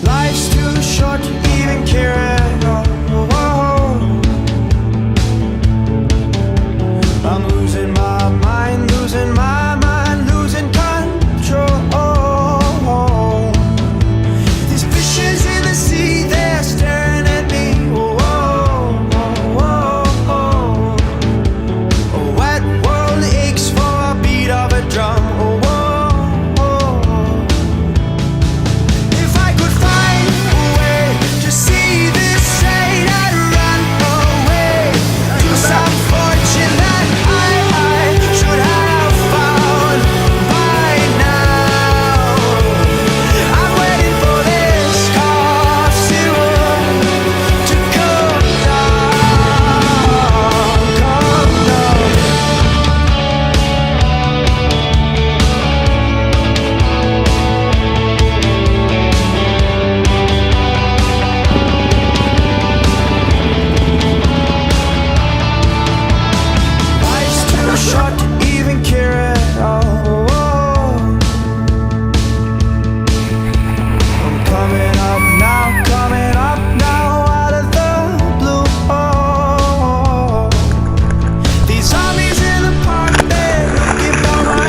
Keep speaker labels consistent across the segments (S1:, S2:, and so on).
S1: Life's too short to even care at all. I'm losing my mind, losing my mind, losing control. These fishes in the sea, they're staring at me. A wet world aches for a beat of a drum. If I could find a way to see this straight, I'd run away to some fortune that I should have found by now. I'm waiting for this cough syrup to come down, come down. Life's too short to even care at all. I'm coming up now out of the blue. These zombies in the park, they're looking for my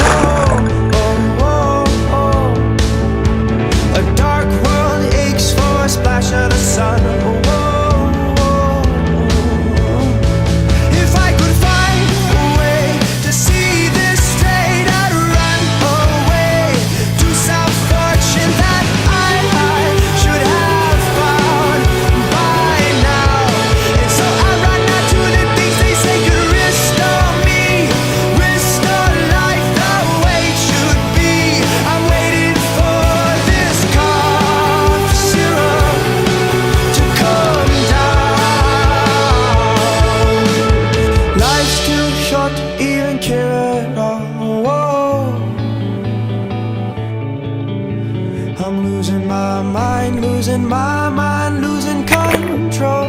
S1: home. A dark world aches for a splash of the sun. If I could find a way to see this straight, I'd run away to some fortune that I should have found by now. And so I run out to the things they say could restore me, restore life the way it should be. I'm waiting for this cough syrup to come down. Life's too short to even care at all. I'm losing my mind, losing control.